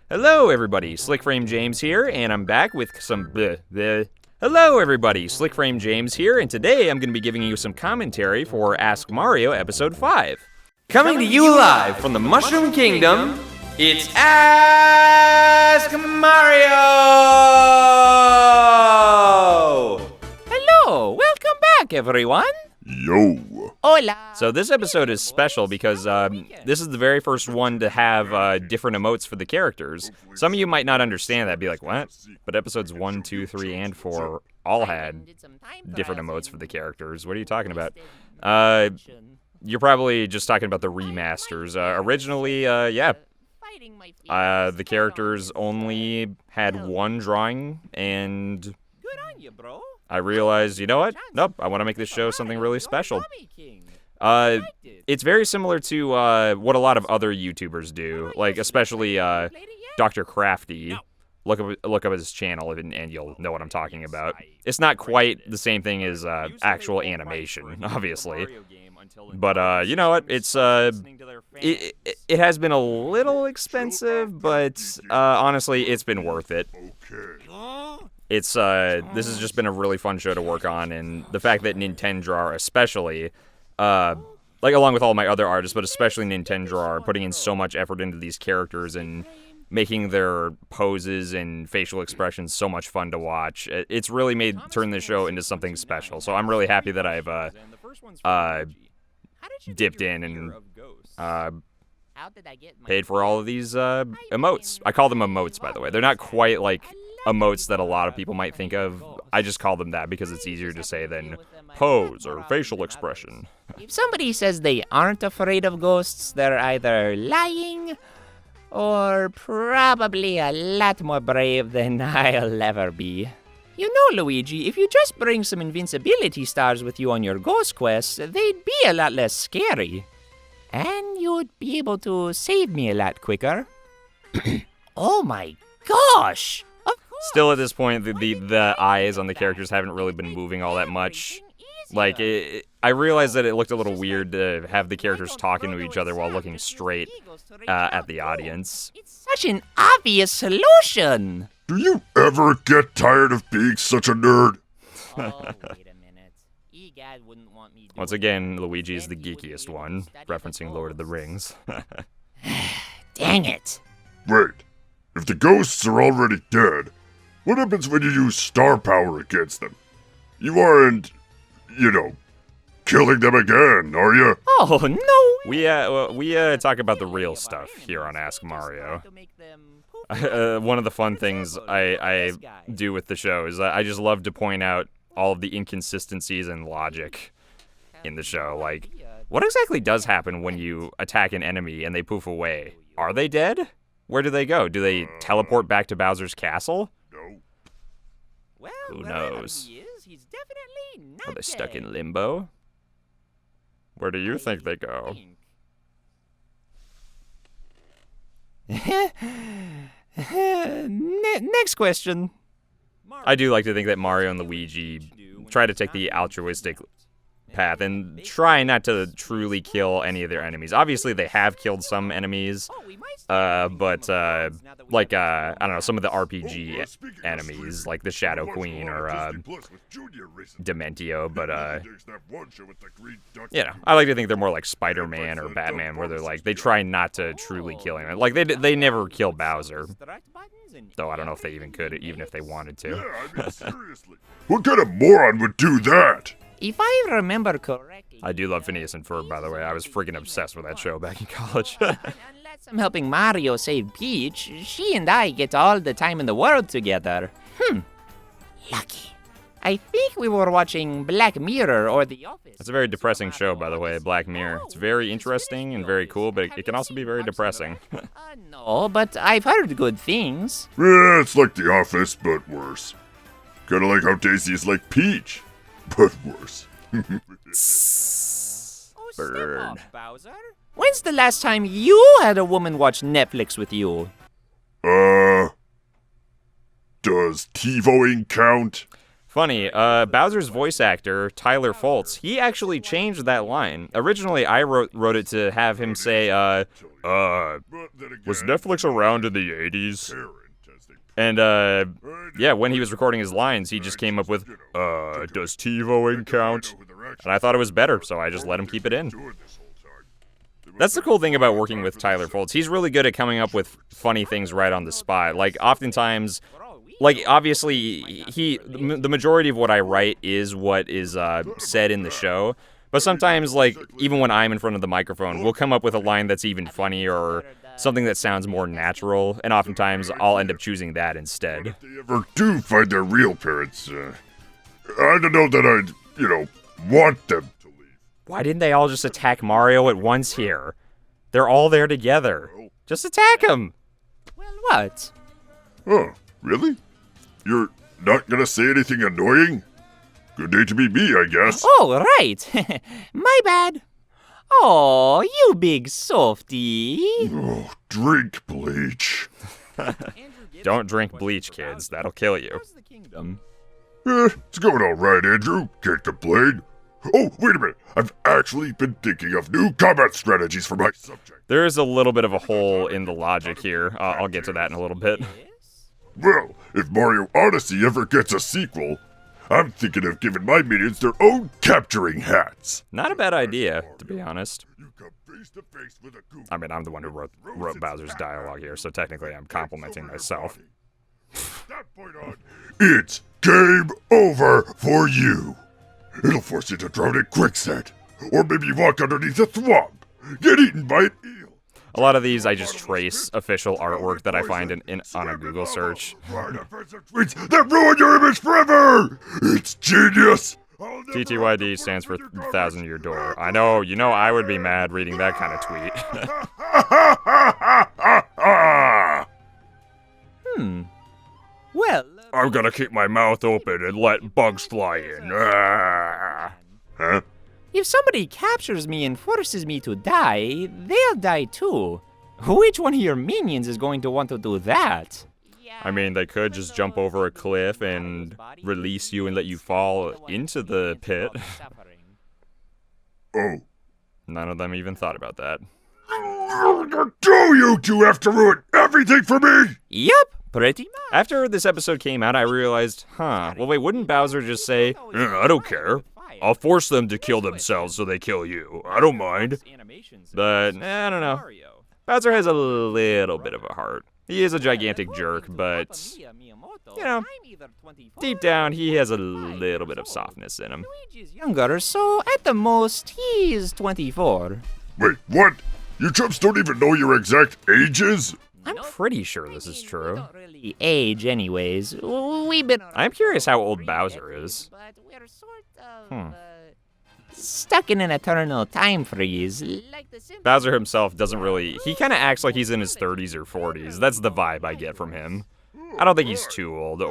Hello everybody, Slickframe James here, and I'm back with some Hello everybody, Slickframe James here, and today I'm going to be giving you some commentary for Ask Mario Episode 5. Coming to you live from the Mushroom Kingdom, it's Ask Mario! Hello, welcome back everyone! Yo! Hola! So this episode is special because this is the very first one to have different emotes for the characters. Some of you might not understand that, be like, what? But episodes 1, 2, 3, and 4 all had different emotes for the characters. What are you talking about? You're probably just talking about the remasters. Originally, the characters only had one drawing, and I realized, you know what? Nope, I want to make this show something really special. It's very similar to what a lot of other YouTubers do, like especially Dr. Crafty. Look up his channel and you'll know what I'm talking about. It's not quite the same thing as actual animation, obviously. But you know what? It's it has been a little expensive, but honestly, it's been worth it. It's this has just been a really fun show to work on, and the fact that Nintendrawer especially, like along with all my other artists, but especially Nintendrawer, are putting in so much effort into these characters and making their poses and facial expressions so much fun to watch. It's really turned this show into something special. So I'm really happy that I've dipped in and paid for all of these emotes. I call them emotes, by the way. They're not quite like emotes that a lot of people might think of. I just call them that because it's easier to say than pose or facial expression. If somebody says they aren't afraid of ghosts, they're either lying or probably a lot more brave than I'll ever be. You know, Luigi, if you just bring some invincibility stars with you on your ghost quests, they'd be a lot less scary. And you'd be able to save me a lot quicker. Oh my gosh! Still at this point, the eyes on the characters haven't really been moving all that much. Like, I realized that it looked a little weird to have the characters talking to each other while looking straight at the audience. It's such an obvious solution! Do you ever get tired of being such a nerd? Oh, wait a minute. Egad wouldn't want me Once again, Luigi is the geekiest one, referencing Lord of the Rings. Dang it! Wait, if the ghosts are already dead, what happens when you use star power against them? You aren't, you know, killing them again, are you? Oh, no! We talk about the real stuff here on Ask Mario. One of the fun things I do with the show is I just love to point out all of the inconsistencies in logic in the show. Like, what exactly does happen when you attack an enemy and they poof away? Are they dead? Where do they go? Do they teleport back to Bowser's castle? No. Well, Who knows? He's definitely not Are they stuck in limbo? Where do you think they go? Next question. I do like to think that Mario and Luigi try to take the altruistic path and try not to truly kill any of their enemies. Obviously, they have killed some enemies, but like, I don't know, some of the RPG enemies, like the Shadow Queen or Dementio, but, you know, I like to think they're more like Spider-Man or Batman, where they're like, they try not to truly kill anyone. Like, they never kill Bowser, though I don't know if they even could, even if they wanted to. Yeah, I mean, seriously. What kind of moron would do that? If I remember correctly... I do love Phineas and Ferb, by the way. I was freaking obsessed with that show back in college. Unless I'm helping Mario save Peach, she and I get all the time in the world together. Lucky. I think we were watching Black Mirror or The Office. It's a very depressing show, by the way, Black Mirror. It's very interesting and very cool, but it can also be very depressing. No, but I've heard good things. Yeah, it's like The Office, but worse. Kinda like how Daisy is like Peach, but worse. Burn. Bowser. When's the last time you had a woman watch Netflix with you? Does TiVoing count? Funny, Bowser's voice actor, Tyler Foltz, he actually changed that line. Originally, I wrote it to have him say, was Netflix around in the 80s? And, yeah, when he was recording his lines, he just came up with, does TiVoing count? And I thought it was better, so I just let him keep it in. That's the cool thing about working with Tyler Foltz. He's really good at coming up with funny things right on the spot. Like, oftentimes, like, obviously, the majority of what I write is what is said in the show. But sometimes, like, even when I'm in front of the microphone, we'll come up with a line that's even funnier or something that sounds more natural, and oftentimes I'll end up choosing that instead. If they ever do find their real parents, I don't know that I'd, want them to leave. Why didn't they all just attack Mario at once here? They're all there together. Just attack him! Well, what? Oh, really? You're not gonna say anything annoying? Good day to be me, I guess. Oh, right. My bad. Oh, you big softy. Oh, drink bleach. Don't drink bleach, kids. That'll kill you. It's going all right, Andrew. Can't complain. Oh, wait a minute. I've actually been thinking of new combat strategies for my subject. There is a little bit of a hole in the logic here. I'll get to that in a little bit. Well, if Mario Odyssey ever gets a sequel, I'm thinking of giving my minions their own capturing hats. Not a bad idea, to be honest. You come face to face with a goof. I mean, I'm the one who wrote Bowser's dialogue here, so technically I'm complimenting myself. From that point on, it's game over for you. It'll force you to drown in quicksand, or maybe walk underneath a thwomp, get eaten by an eel. A lot of these I just trace official artwork that I find on a Google search. Write offensive tweets that ruin your image forever! It's genius! TTYD stands for 1,000-Year Door. I know, I would be mad reading that kind of tweet. Well, I'm gonna keep my mouth open and let bugs fly in. Huh? if somebody captures me and forces me to die, they'll die too. Which one of your minions is going to want to do that? I mean, they could just jump over a cliff and release you and let you fall into the pit. Oh. None of them even thought about that. Do you two have to ruin everything for me? Yup, pretty much. After this episode came out, I realized, well, wait, wouldn't Bowser just say, Yeah, I don't care. I'll force them to kill themselves so they kill you. I don't mind. But, I don't know. Bowser has a little bit of a heart. He is a gigantic jerk, but, deep down, he has a little bit of softness in him. Luigi's younger, so at the most, he's 24. Wait, what? You chumps don't even know your exact ages? I'm pretty sure this is true. We don't really age anyways. We've been I'm curious how old Bowser is. but we're sort of stuck in an eternal time freeze. Like the Simpsons. Bowser himself doesn't really... He kind of acts like he's in his 30s or 40s. That's the vibe I get from him. I don't think he's too old,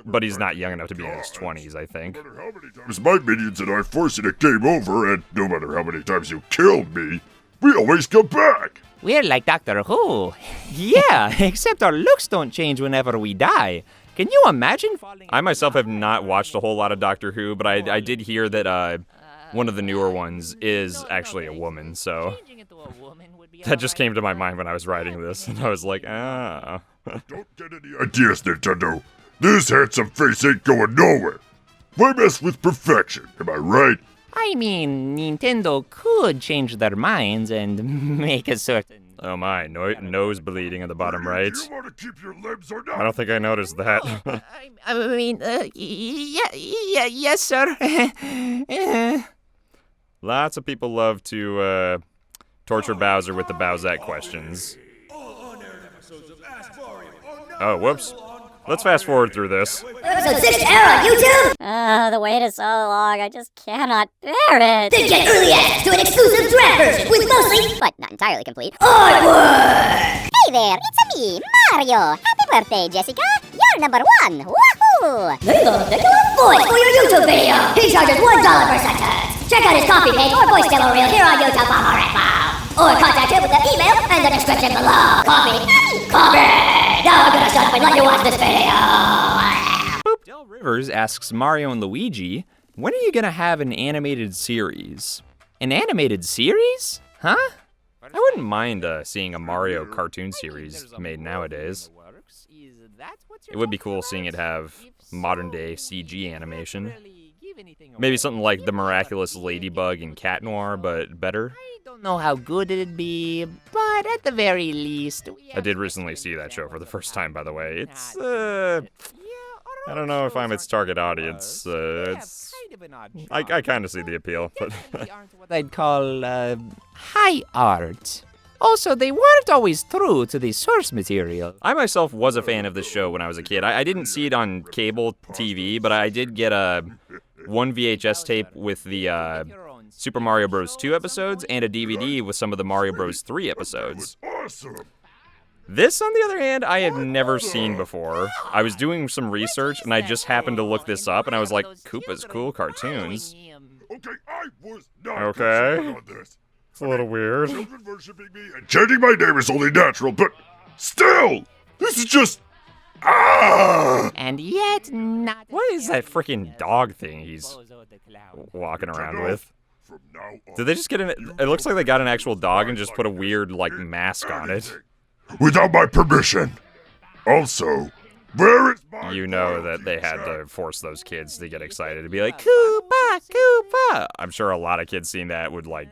but he's not young enough to be in his 20s, I think. No matter how many times my minions and I force you to game over, and no matter how many times you kill me, we always come back. We're like Doctor Who. Yeah, except our looks don't change whenever we die. Can you imagine falling... I myself have not watched a whole lot of Doctor Who, but I did hear that one of the newer ones is actually a woman, so... That just came to my mind when I was writing this, and I was like, ah. Don't get any ideas, Nintendo. This handsome face ain't going nowhere. Why mess with perfection, am I right? I mean, Nintendo could change their minds and make a certain... Oh my, nose bleeding at the bottom right. Do you want to keep your limbs or not? I don't think I noticed that. I mean, yes, sir. Lots of people love to torture Bowser with the Bowsette questions. Oh, whoops. Let's fast forward through this. Episode 6 to air on YouTube! The wait is so long, I just cannot bear it. Then get early access to an exclusive draft version with mostly, but not entirely complete, artwork! Hey there, it's me, Mario! Happy birthday, Jessica! You're number 1! Woohoo! There's a particular voice for your YouTube video! He charges $1 per sentence! Check out his coffee page or voice demo reel here on YouTube. Or contact him with the email in the description below. Coffee! Now I'm gonna shut up and let you watch this video! Rivers asks Mario and Luigi, when are you gonna have an animated series? An animated series? Huh? I wouldn't mind seeing a Mario cartoon series made nowadays. It would be cool seeing it have modern-day CG animation. Maybe something like The Miraculous Ladybug and Cat Noir, but better. I don't know how good it'd be, but at the very least... I did recently see that show for the first time, by the way. It's, I don't know if I'm its target audience. I kind of see the appeal, but... what I'd call, high art. Also, they weren't always true to the source material. I myself was a fan of this show when I was a kid. I didn't see it on cable TV, but I did get one VHS tape with the Super Mario Bros. 2 episodes and a DVD with some of the Mario Bros. 3 episodes. This, on the other hand, I had never seen before. I was doing some research, and I just happened to look this up, and I was like, Koopa's cool cartoons. Okay, I was not Okay. on this. It's a little weird. Children worshiping me and chanting my name is only natural, but still, this is just... And yet not... What is that freaking dog thing he's walking around with? From now on, Did they just get an... It looks like they got an actual dog and just put a weird, like, mask on it. without my permission. Also, where is my... You know that they had to force those kids to get excited to be like, Koopa, Koopa! I'm sure a lot of kids seeing that would, like,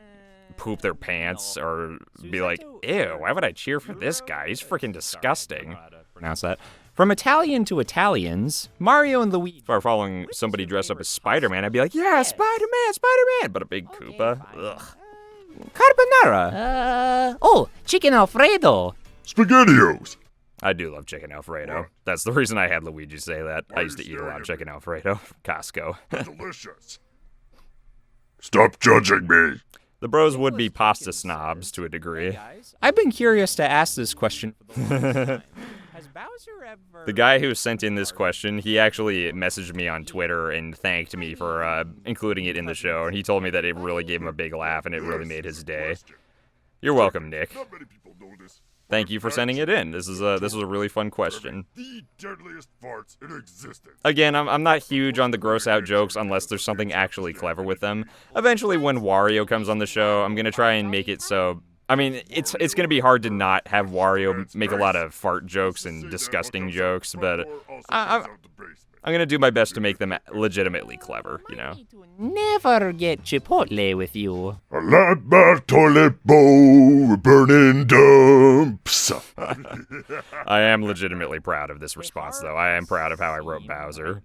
poop their pants or be like, ew, why would I cheer for this guy? He's freaking disgusting. Pronounce that. From Italian to Italians, Mario and Luigi. If I were following somebody dressed up as Spider-Man, I'd be like, yeah, Spider-Man, Spider-Man! But a big Koopa? Ugh. Carbonara. Oh, chicken Alfredo. SpaghettiOs. I do love chicken Alfredo. That's the reason I had Luigi say that. I used to eat a lot of chicken Alfredo from Costco. Delicious. Stop judging me. The bros would be pasta snobs to a degree. I've been curious to ask this question. The guy who sent in this question, he actually messaged me on Twitter and thanked me for including it in the show, and he told me that it really gave him a big laugh and it really made his day. You're welcome, Nick. Not many people know this. Thank you for sending it in. This was a really fun question. The deadliest farts in existence. Again, I'm not huge on the gross out jokes unless there's something actually clever with them. Eventually, when Wario comes on the show, I'm gonna try and make it so. I mean, it's gonna be hard to not have Wario make a lot of fart jokes and disgusting jokes, but I'm gonna do my best to make them legitimately clever, you know. Never get Chipotle with you. I like my toilet bowl with burning dumps. I am legitimately proud of this response, though. I am proud of how I wrote Bowser.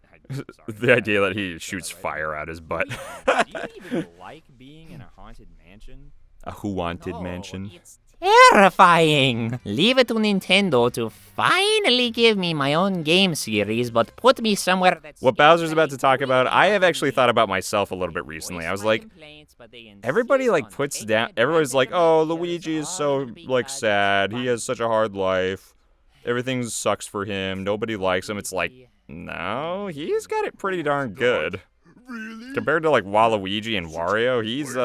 The idea that he shoots fire out his butt. Do you even like being in a haunted mansion? A who-wanted mansion. It's terrifying. Leave it to Nintendo to finally give me my own game series, but put me somewhere that's... What Bowser's about to talk about, I have actually thought about myself a little bit recently. I was like, everybody like puts down, everybody's like, oh, Luigi is so like sad. He has such a hard life. Everything sucks for him. Nobody likes him. It's like, no, he's got it pretty darn good. Really? Compared to like Waluigi and Wario, he's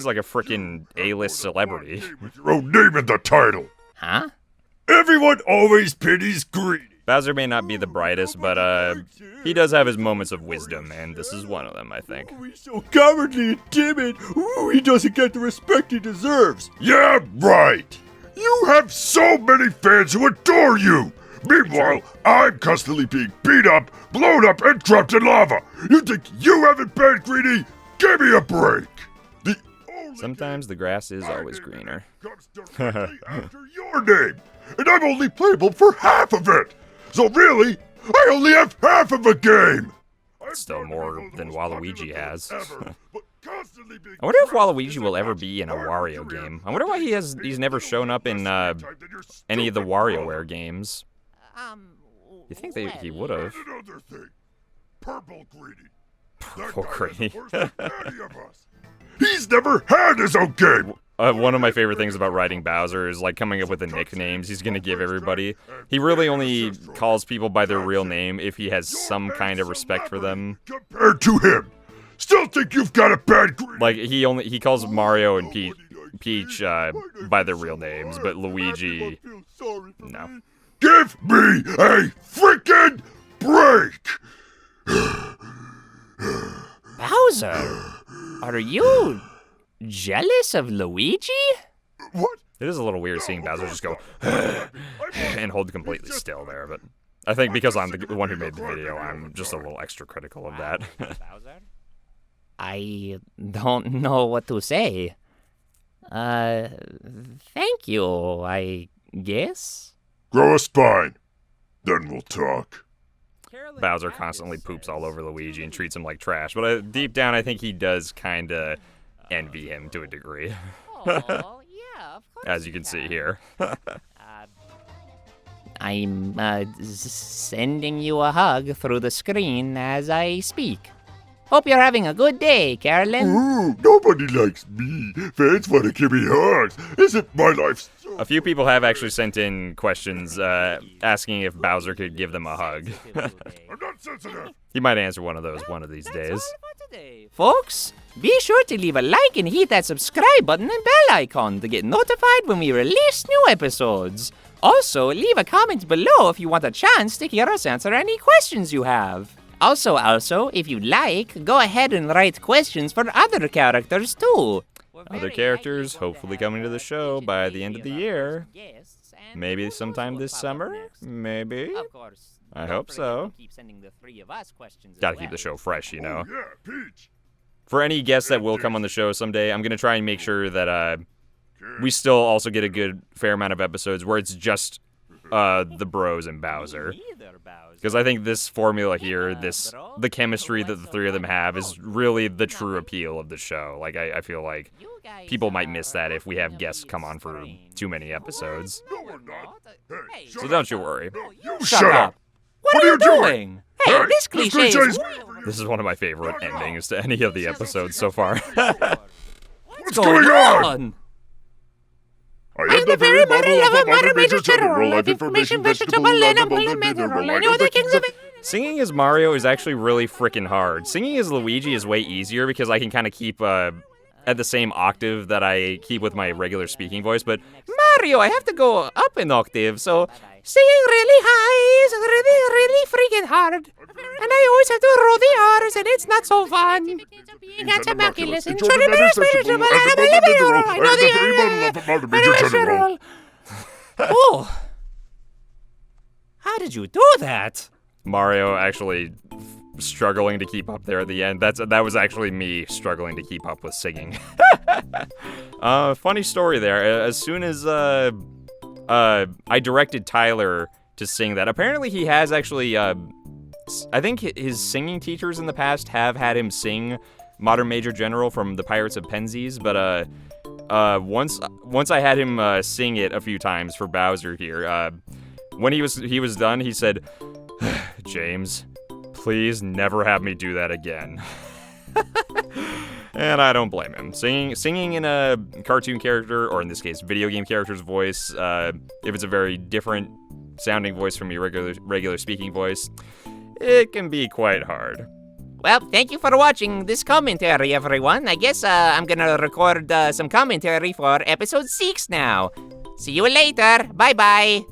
like a freaking A-list celebrity. With your own name in the title. Huh? Everyone always pities greedy. Bowser may not be the brightest, but he does have his moments of wisdom, and this is one of them, I think. He's so cowardly and timid. Ooh, he doesn't get the respect he deserves. Yeah, right. You have so many fans who adore you. Meanwhile, I'm constantly being beat up, blown up, and dropped in lava. You think you haven't been greedy? Give me a break. The only Sometimes the grass is always game greener. comes directly after your name, and I'm only playable for half of it. So really, I only have half of a game. I'm Still proud to be more one of the than most Waluigi popular has. players ever, but constantly being I wonder if trapped Waluigi is will an ever be in a absolute Wario career. game. I wonder why he's never shown up in any of the WarioWare games. You think he would have? And another thing, purple greedy. Purple greedy. He's never had his own game. One of my favorite things about writing Bowser is like coming up with the nicknames he's gonna give everybody. He really only calls people by their real name if he has some kind of respect for them. Compared to him, still think you've got a bad greedy. Like he calls Mario and Peach by their real names, but Luigi, no. Give me a freaking break! Bowser, are you jealous of Luigi? What? It is a little weird seeing Bowser just go and hold completely still there, but I think because I'm the one who made the video, I'm just a little extra critical of that. I don't know what to say. Thank you, I guess. Grow a spine. Then we'll talk. Bowser constantly poops all over Luigi and treats him like trash, but deep down I think he does kind of envy him to a degree. Oh, yeah, of course. As you can see here. I'm sending you a hug through the screen as I speak. Hope you're having a good day, Carolyn. Ooh, nobody likes me. Fans want to give me hugs. Isn't my life so... A few people have actually sent in questions asking if Bowser could give them a hug. I'm not sensitive. He might answer one of those one of these days. Folks, be sure to leave a like and hit that subscribe button and bell icon to get notified when we release new episodes. Also, leave a comment below if you want a chance to hear us answer any questions you have. Also, if you like, go ahead and write questions for other characters too. Other characters hopefully coming to the show by the end of the year. Maybe sometime this summer? Maybe. I hope so. Gotta keep the show fresh, you know. Yeah, Peach. For any guests that will come on the show someday, I'm gonna try and make sure that we still also get a good fair amount of episodes where it's just the bros and Bowser. Because I think this formula here, the chemistry that the three of them have is really the true appeal of the show. Like, I feel like people might miss that if we have guests come on for too many episodes. No, we're not. Hey, So don't you worry. You shut up. What are you doing? Hey, this cliche is... This is one of my favorite endings to any of the episodes so far. What's going on? I am the very model of a modern major general life information vegetable animal and mineral. I know the kings of it. Singing as Mario is actually really freaking hard. Singing as Luigi is way easier because I can kind of keep at the same octave that I keep with my regular speaking voice, but Mario, I have to go up an octave, so singing really high is really freaking hard. And I always have to roll the R's, and it's not so fun. That's immaculate. Enjoy the managed vegetable and the modern major general. Oh, how did you do that? Mario actually struggling to keep up there at the end. That was actually me struggling to keep up with singing. Funny story there. As soon as I directed Tyler to sing that, apparently he has actually I think his singing teachers in the past have had him sing Modern Major General from the Pirates of Penzies, but once I had him sing it a few times for Bowser here. When he was done, he said, "James, please never have me do that again." And I don't blame him. Singing in a cartoon character, or in this case, video game character's voice, if it's a very different sounding voice from your regular speaking voice, it can be quite hard. Well, thank you for watching this commentary, everyone. I guess I'm gonna record some commentary for episode 6 now. See you later. Bye-bye.